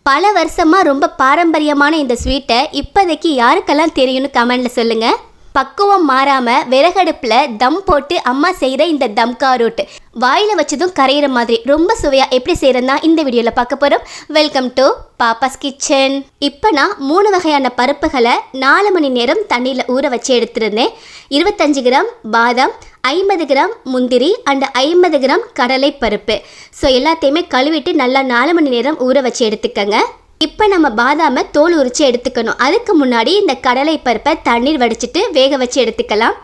பல வருஷமாக ரொம்ப பாரம்பரியமான இந்த ஸ்வீட்டை இப்போதைக்கு யாருக்கெல்லாம் தெரியும்னு கமெண்டில் சொல்லுங்கள். பக்குவம் மாறாமல் விறகடுப்பில் தம் போட்டு அம்மா செய்கிற இந்த தம்காரூட் வாயில் வச்சதும் கரையிற மாதிரி ரொம்ப சுவையாக எப்படி செய்கிறதா இந்த வீடியோவில் பார்க்க போகிறோம். Welcome to Pappa's kitchen. இப்போ நான் 3 வகையான பருப்புகளை 4 மணி நேரம் தண்ணியில் ஊற வச்சு எடுத்துருந்தேன். 25 கிராம் பாதாம், 50 கிராம் முந்திரி அண்ட் 50 கிராம் கடலை பருப்பு. ஸோ எல்லாத்தையுமே கழுவிட்டு நல்லா 4 மணி நேரம் ஊற வச்சு எடுத்துக்கங்க. இப்போ நம்ம பாதாமை தோல் உரித்து எடுத்துக்கணும். அதுக்கு முன்னாடி இந்த கடலை பருப்பை தண்ணீர் வடிச்சிட்டு வேக வச்சு எடுத்துக்கலாம்.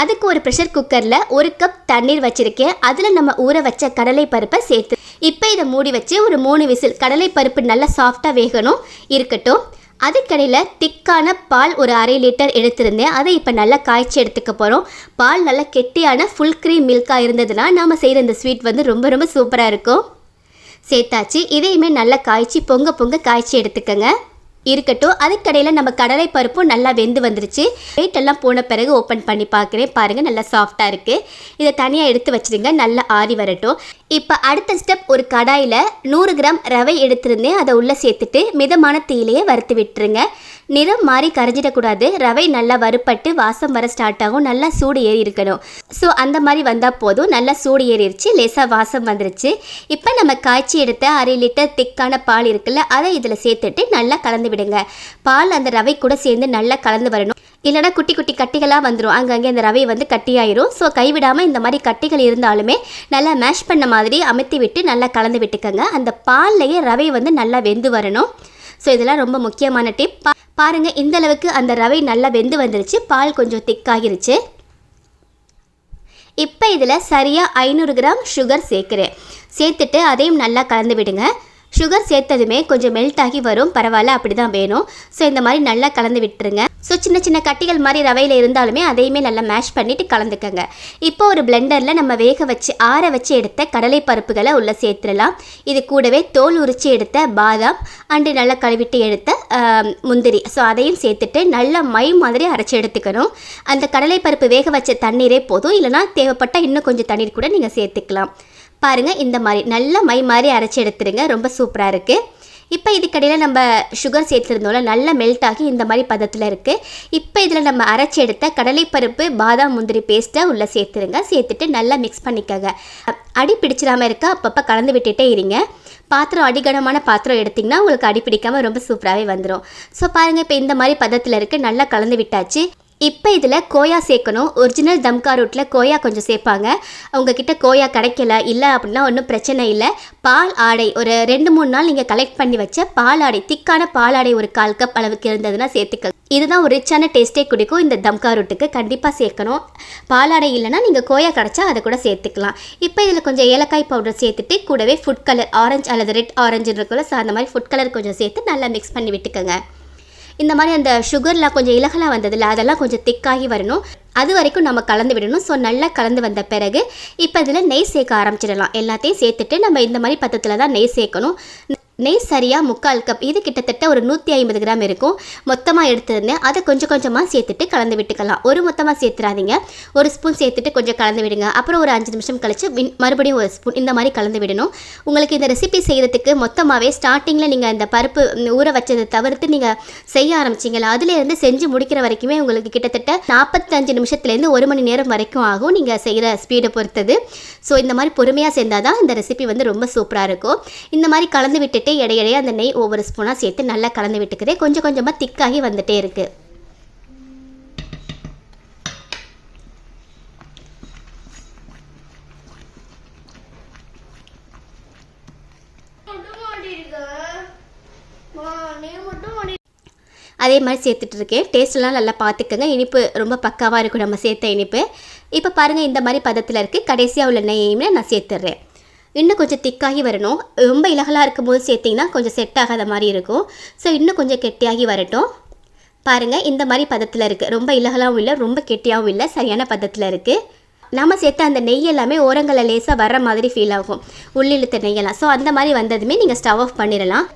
அதுக்கு ஒரு ப்ரெஷர் குக்கரில் 1 கப் தண்ணீர் வச்சுருக்கேன். அதில் நம்ம ஊற வச்ச கடலை பருப்பை சேர்த்து இப்போ இதை மூடி வச்சு ஒரு 3 விசில் கடலை பருப்பு நல்லா சாஃப்டாக வேகணும் இருக்கட்டும். அதுக்கடையில் திக்கான பால் ஒரு 1/2 லிட்டர் எடுத்திருந்தேன். அதை இப்போ நல்லா காய்ச்சி எடுத்துக்க போகிறோம். பால் நல்லா கெட்டியான ஃபுல் க்ரீம் மில்காக இருந்ததுன்னா நம்ம செய்கிற இந்த ஸ்வீட் வந்து ரொம்ப ரொம்ப சூப்பராக இருக்கும். சேர்த்தாச்சு. இதையுமே நல்லா காய்ச்சி பொங்க காய்ச்சி எடுத்துக்கங்க இருக்கட்டும். அதுக்கடையில் நம்ம கடலை பருப்பும் நல்லா வெந்து வந்துருச்சு. வெயிட்டெல்லாம் போன பிறகு ஓப்பன் பண்ணி பார்க்குறேன். பாருங்கள் நல்லா சாஃப்டாக இருக்குது. இதை தனியாக எடுத்து வச்சுருங்க, நல்லா ஆறி வரட்டும். இப்போ அடுத்த ஸ்டெப், ஒரு கடாயில் 100 கிராம் ரவை எடுத்திருந்தேன். அதை உள்ளே சேர்த்துட்டு மிதமான தீயிலேயே வறுத்து விட்டுருங்க. நிறம் மாறி கரைஞ்சிடக்கூடாது. ரவை நல்லா வறுப்பட்டு வாசம் வர ஸ்டார்ட் ஆகும். நல்லா சூடு ஏறி இருக்கணும். ஸோ அந்த மாதிரி வந்தால் போதும். நல்லா சூடு ஏறிடுச்சு, லேசாக வாசம் வந்துருச்சு. இப்போ நம்ம காய்ச்சி எடுத்த 1/2 லிட்டர் திக்கான பால் இருக்குல்ல, அதை இதில் சேர்த்துட்டு நல்லா கலந்து விடுங்க. பால் அந்த ரவை கூட சேர்ந்து நல்லா கலந்து வரணும். இல்லைனா குட்டி குட்டி கட்டிகளாக வந்துடும். அங்கங்கே அந்த ரவை வந்து கட்டியாயிரும். ஸோ கைவிடாமல் இந்த மாதிரி கட்டிகள் இருந்தாலுமே நல்லா மேஷ் பண்ண மாதிரி அமுத்தி விட்டு நல்லா கலந்து விட்டுக்கங்க. அந்த பால்லையே ரவை வந்து நல்லா வெந்து வரணும். ஸோ இதெல்லாம் ரொம்ப முக்கியமான டிப். பாருங்கள், இந்த அளவுக்கு அந்த ரவை நல்லா வெந்து வந்துருச்சு. பால் கொஞ்சம் திக்காகிருச்சு. இப்போ இதில் சரியாக 500 கிராம் சுகர் சேர்க்குறேன். சேர்த்துட்டு அதையும் நல்லா கலந்து விடுங்க. சுகர் சேர்த்ததுமே கொஞ்சம் மெல்ட் ஆகி வரும். பரவாயில்ல, அப்படி தான் வேணும். ஸோ இந்த மாதிரி நல்லா கலந்து விட்டுருங்க. ஸோ சின்ன சின்ன கட்டிகள் மாதிரி ரவையில் இருந்தாலுமே அதையுமே நல்லா மேஷ் பண்ணிவிட்டு கலந்துக்கங்க. இப்போ ஒரு பிளெண்டரில் நம்ம வேக வச்சு ஆற வச்சு எடுத்த கடலை பருப்புகளை உள்ளே சேர்த்துடலாம். இது கூடவே தோல் உரித்து எடுத்த பாதாம் அண்டு நல்லா கழுவிட்டு எடுத்த முந்திரி, ஸோ அதையும் சேர்த்துட்டு நல்லா மை மாதிரி அரைச்சி எடுத்துக்கணும். அந்த கடலை பருப்பு வேக வச்ச தண்ணீரே போதும். இல்லைனா தேவைப்பட்டால் இன்னும் கொஞ்சம் தண்ணீர் கூட நீங்கள் சேர்த்துக்கலாம். பாருங்கள், இந்த மாதிரி நல்லா மை மாதிரி அரைச்சி எடுத்துருங்க. ரொம்ப சூப்பராக இருக்குது. இப்போ இதுக்கடையில் நம்ம சுகர் சேர்த்துருந்தோம்ல, நல்லா மெல்ட் ஆகி இந்த மாதிரி பதத்தில் இருக்குது. இப்போ இதில் நம்ம அரைச்சி எடுத்த கடலைப்பருப்பு பாதாம் முந்திரி பேஸ்ட்டை உள்ளே சேர்த்துருங்க. சேர்த்துட்டு நல்லா மிக்ஸ் பண்ணிக்கங்க. அடி பிடிச்சிடாமல் இருக்கா அப்பப்போ கலந்து விட்டுட்டே இருங்க. பாத்திரம் அடிகனமான பாத்திரம் எடுத்திங்கன்னா உங்களுக்கு அடி பிடிக்காமல் ரொம்ப சூப்பராகவே வந்துடும். ஸோ பாருங்கள், இப்போ இந்த மாதிரி பதத்தில் இருக்குது. நல்லா கலந்து விட்டாச்சு. இப்போ இதில் கோயா சேர்க்கணும். ஒரிஜினல் தம்காரூட்டில் கோயா கொஞ்சம் சேர்ப்பாங்க. உங்ககிட்ட கோயா கிடைக்கல இல்லை அப்படின்னா ஒன்றும் பிரச்சனை இல்லை. பால் ஆடை ஒரு 2-3 நாள் நீங்கள் கலெக்ட் பண்ணி வச்ச பால் ஆடை, திக்கான பால் ஆடை ஒரு 1/4 கப் அளவுக்கு இருந்ததுன்னா சேர்த்துக்க. இதுதான் ஒரு ரிச்சான டேஸ்ட்டே குடிக்கும் இந்த தம்காரூட்டுக்கு. கண்டிப்பாக சேர்க்கணும். பாலாடை இல்லைனா நீங்கள் கோயா கிடச்சா அதை கூட சேர்த்துக்கலாம். இப்போ இதில் கொஞ்சம் ஏலக்காய் பவுடர் சேர்த்துட்டு கூடவே ஃபுட் கலர் ஆரஞ்சு அல்லது ரெட் ஆரஞ்சு இருக்குல்ல, ஸோ அந்த மாதிரி ஃபுட் கலர் கொஞ்சம் சேர்த்து நல்லா மிக்ஸ் பண்ணி விட்டுக்கோங்க. இந்த மாதிரி அந்த சுகர்லாம் கொஞ்சம் இலகலாக வந்ததில்ல, அதெல்லாம் கொஞ்சம் திக்காகி வரணும். அது வரைக்கும் நம்ம கலந்து விடணும். ஸோ நல்லா கலந்து வந்த பிறகு இப்போ இதில் நெய் சேர்க்க ஆரம்பிச்சிடலாம். எல்லாத்தையும் சேர்த்துட்டு நம்ம இந்த மாதிரி பதத்தில் தான் நெய் சேர்க்கணும். நெய் சரியாக 3/4 கப், இது கிட்டத்தட்ட ஒரு 150 கிராம் இருக்கும். மொத்தமாக எடுத்துருந்தேன். அதை கொஞ்சம் கொஞ்சமாக சேர்த்துட்டு கலந்து விட்டுக்கலாம். ஒரு மொத்தமாக சேர்த்துறாதீங்க. ஒரு ஸ்பூன் சேர்த்துட்டு கொஞ்சம் கலந்து விடுங்க. அப்புறம் ஒரு 5 நிமிஷம் கழித்து மறுபடியும் ஒரு ஸ்பூன் இந்த மாதிரி கலந்து விடணும். உங்களுக்கு இந்த ரெசிபி செய்கிறதுக்கு மொத்தமாகவே ஸ்டார்டிங்கில் நீங்கள் இந்த பருப்பு ஊற வச்சதை தவிர்த்து நீங்கள் செய்ய ஆரம்பிச்சிங்களா, அதுலேருந்து செஞ்சு முடிக்கிற வரைக்குமே உங்களுக்கு கிட்டத்தட்ட 45 நிமிஷத்துலேருந்து 1 மணி நேரம் வரைக்கும் ஆகும் நீங்கள் செய்கிற ஸ்பீடை பொறுத்தது. ஸோ இந்த மாதிரி பொறுமையாக செஞ்சால் தான் இந்த ரெசிபி வந்து ரொம்ப சூப்பராக இருக்கும். இந்த மாதிரி கலந்து விட்டுட்டு இடையிடையே அந்த நெய் ஒவ்வொரு ஸ்பூனாக சேர்த்து நல்லா கலந்து விட்டுக்கிறேன். கொஞ்சம் கொஞ்சமாக திக்காகி வந்துட்டே இருக்குது. அதே மாதிரி சேர்த்துட்டு இருக்கேன். டேஸ்ட்லாம் நல்லா பார்த்துக்கங்க. இனிப்பு ரொம்ப பக்காவாக இருக்கும் நம்ம சேர்த்த இனிப்பு. இப்போ பாருங்கள், இந்த மாதிரி பதத்தில் இருக்குது. கடைசியாக உள்ள நெய்யுமே நான் சேர்த்துட்றேன். இன்னும் கொஞ்சம் திக்காகி வரணும். ரொம்ப இலகலாக இருக்கும் போது சேர்த்திங்கன்னா கொஞ்சம் செட் ஆகாத மாதிரி இருக்கும். ஸோ இன்னும் கொஞ்சம் கெட்டியாகி வரட்டும். பாருங்கள், இந்த மாதிரி பதத்தில் இருக்குது. ரொம்ப இலகலாகவும் இல்லை, ரொம்ப கெட்டியாகவும் இல்லை, சரியான பதத்தில் இருக்குது. நம்ம சேர்த்த அந்த நெய் எல்லாமே ஓரங்களில் லேசாக வர்ற மாதிரி ஃபீல் ஆகும், உள்ளிழுத்த நெய்யெல்லாம். ஸோ அந்த மாதிரி வந்ததுமே நீங்கள் ஸ்டவ் ஆஃப் பண்ணிடலாம்.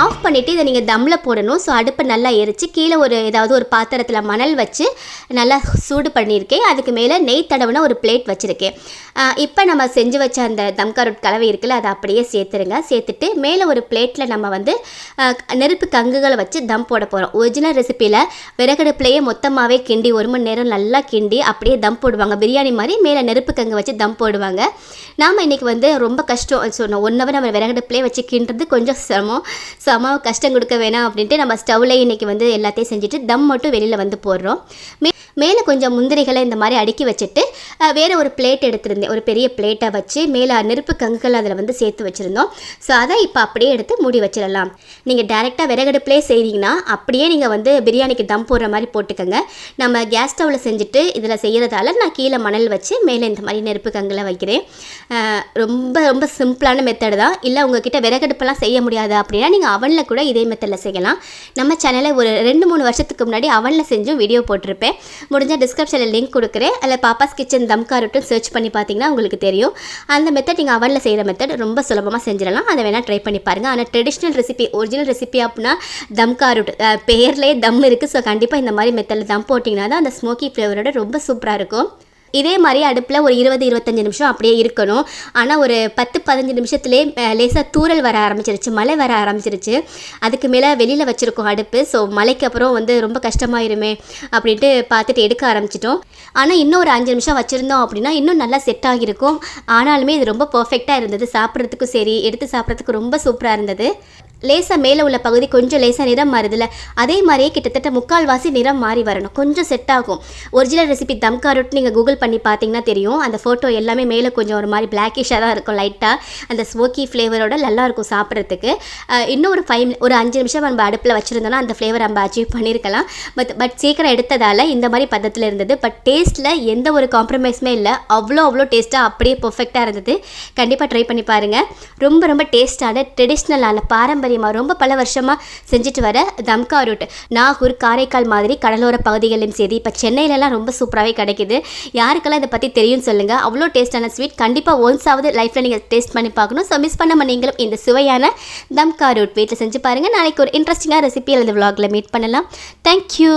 ஆஃப் பண்ணிவிட்டு இதை நீங்கள் தம்மில் போடணும். ஸோ அடுப்பை நல்லா எரித்து கீழே ஏதாவது ஒரு பாத்திரத்தில் மணல் வச்சு நல்லா சூடு பண்ணியிருக்கேன். அதுக்கு மேலே நெய் தடவின ஒரு பிளேட் வச்சுருக்கேன். இப்போ நம்ம செஞ்சு வச்ச அந்த தம்கா ரொட்டி கலவை இருக்குல்ல, அதை அப்படியே சேர்த்துருங்க. சேர்த்துட்டு மேலே ஒரு பிளேட்டில் நம்ம வந்து நெருப்பு கங்குகளை வச்சு தம் போட போகிறோம். ஒரிஜினல் ரெசிப்பியில் விறகடுப்புலையே மொத்தமாகவே கிண்டி 1 மணி நேரம் நல்லா கிண்டி அப்படியே தம் போடுவாங்க. பிரியாணி மாதிரி மேலே நெருப்பு கங்கு வச்சு தம் போடுவாங்க. நாம் இன்றைக்கி வந்து ரொம்ப கஷ்டம் சொன்னோம். 1 ஹவர் நம்ம விறகடுப்புலேயே வச்சு கிண்டுறது கொஞ்சம் சிரமம். ஸோ அம்மாவை கஷ்டம் கொடுக்க வேணாம் அப்படின்ட்டு நம்ம ஸ்டவ்லேயே இன்றைக்கி வந்து எல்லாத்தையும் செஞ்சுட்டு தம் மட்டும் வெளியில் வந்து போடுறோம். மேலே கொஞ்சம் முந்திரிகளை இந்த மாதிரி அடுக்கி வச்சுட்டு வேறு ஒரு பிளேட் எடுத்திருந்தேன். ஒரு பெரிய பிளேட்டை வச்சு மேலே நெருப்பு கங்குகள் அதில் வந்து சேர்த்து வச்சுருந்தோம். ஸோ அதை இப்போ அப்படியே எடுத்து மூடி வச்சிடலாம். நீங்கள் டேரெக்டாக விறகடுப்புலேயே செய்கிறீங்கன்னா அப்படியே நீங்கள் வந்து பிரியாணிக்கு தம் போடுற மாதிரி போட்டுக்கோங்க. நம்ம கேஸ் ஸ்டவ்வில் செஞ்சுட்டு இதில் செய்கிறதால நான் கீழே மணல் வச்சு மேலே இந்த மாதிரி நெருப்பு கங்குகளை வைக்கிறேன். ரொம்ப ரொம்ப சிம்பிளான மெத்தடு தான். இல்லை உங்ககிட்ட விறகடுப்பெல்லாம் செய்ய முடியாது அப்படின்னா நீங்கள் அவனில் கூட இதே மெத்தடில் செய்யலாம். நம்ம சேனலில் ஒரு 2-3 வருஷத்துக்கு முன்னாடி அவனில் செஞ்சும் வீடியோ போட்டிருப்பேன். முடிஞ்சால் டிஸ்கிரிப்ஷனில் லிங்க் கொடுக்குறேன். அதில் பாப்பாஸ் கிச்சன் தம்கா ரொட்டி சர்ச் பண்ணி பார்த்தீங்கன்னா உங்களுக்கு தெரியும். அந்த மெத்தட் நீங்கள் அவனில் செய்கிற மெத்தட் ரொம்ப சுலபமாக செஞ்சிடலாம். அதை வேணால் ட்ரை பண்ணி பாருங்கள். ஆனால் ட்ரெடிஷ்னல் ரெசிபி, ஒரிஜினல் ரெசிபி அப்படின்னா தம்கா ரொட்டி பேர்லேயே தம் இருக்குது. ஸோ கண்டிப்பாக இந்த மாதிரி மெத்தடில் தம் போட்டிங்கன்னா தான் அந்த ஸ்மோக்கி ஃப்ளேவரோட ரொம்ப சூப்பராக இருக்கும். இதே மாதிரி அடுப்பில் ஒரு 20-25 நிமிஷம் அப்படியே இருக்கணும். ஆனால் ஒரு 10-15 நிமிஷத்துலேயே லேசாக தூறல் வர ஆரம்பிச்சிருச்சு, மழை வர ஆரம்பிச்சிருச்சு. அதுக்கு மேலே வெளியில் வச்சுருக்கோம் அடுப்பு. ஸோ மழைக்கு அப்புறம் வந்து ரொம்ப கஷ்டமாயிருமே அப்படின்ட்டு பார்த்துட்டு எடுக்க ஆரம்பிச்சிட்டோம். ஆனால் இன்னும் ஒரு 5 நிமிஷம் வச்சுருந்தோம் அப்படின்னா இன்னும் நல்லா செட் ஆகியிருக்கும். ஆனாலுமே இது ரொம்ப பர்ஃபெக்டாக இருந்தது. சாப்பிட்றதுக்கும் சரி, எடுத்து சாப்பிட்றதுக்கு ரொம்ப சூப்பராக இருந்தது. லேசாக மேலே உள்ள பகுதி கொஞ்சம் லேசாக நிறம் மாறுதில்ல, அதே மாதிரியே கிட்டத்தட்ட 3/4 நிறம் மாறி வரணும். கொஞ்சம் செட் ஆகும். ஒரிஜினல் ரெசிபி தம்கா ரொட்டி நீங்கள் கூகுள் பண்ணி பார்த்தீங்கன்னா தெரியும். அந்த ஃபோட்டோ எல்லாமே மேலே கொஞ்சம் ஒரு மாதிரி பிளாக்கிஷாக தான் இருக்கும். லைட்டாக அந்த ஸ்மோக்கி ஃப்ளேவரோட நல்லாயிருக்கும் சாப்பிட்றதுக்கு. இன்னும் ஒரு 5 நிமிஷம் நம்ம அடுப்பில் வச்சுருந்தோன்னா அந்த ஃப்ளேவர் நம்ம அச்சீவ் பண்ணியிருக்கலாம். பட் சீக்கிரம் எடுத்ததால் இந்த மாதிரி பதத்தில் இருந்தது. பட் டேஸ்ட்டில் எந்த ஒரு காம்ப்ரமைஸுமே இல்லை. அவ்வளோ டேஸ்ட்டாக அப்படியே பர்ஃபெக்டாக இருந்தது. கண்டிப்பாக ட்ரை பண்ணி பாருங்கள். ரொம்ப டேஸ்ட்டான ட்ரெடிஷ்னலான பாரம்பரிய ரொம்ப பல வருஷமாக செஞ்சுட்டு வர தம்கா ரொட்டி நாகூர், காரைக்கால் மாதிரி கடலோர பகுதிகளிலும் சரி, இப்போ சென்னையிலலாம் ரொம்ப சூப்பராகவே கிடைக்குது. யாருக்கெல்லாம் இதை பற்றி தெரியும் சொல்லுங்கள். அவ்வளோ டேஸ்டான ஸ்வீட் கண்டிப்பாக ஒன்ஸாவது லைஃப்பில் நீங்கள் டேஸ்ட் பண்ணி பார்க்கணும். ஸோ மிஸ் பண்ணாமல் நீங்களும் இந்த சுவையான தம்கா ரொட்டி வீட்டில் செஞ்சு பாருங்கள். நாளைக்கு ஒரு இன்ட்ரெஸ்டிங்கான ரெசிபி அல்லது விலாகில் மீட் பண்ணலாம். தேங்க்யூ.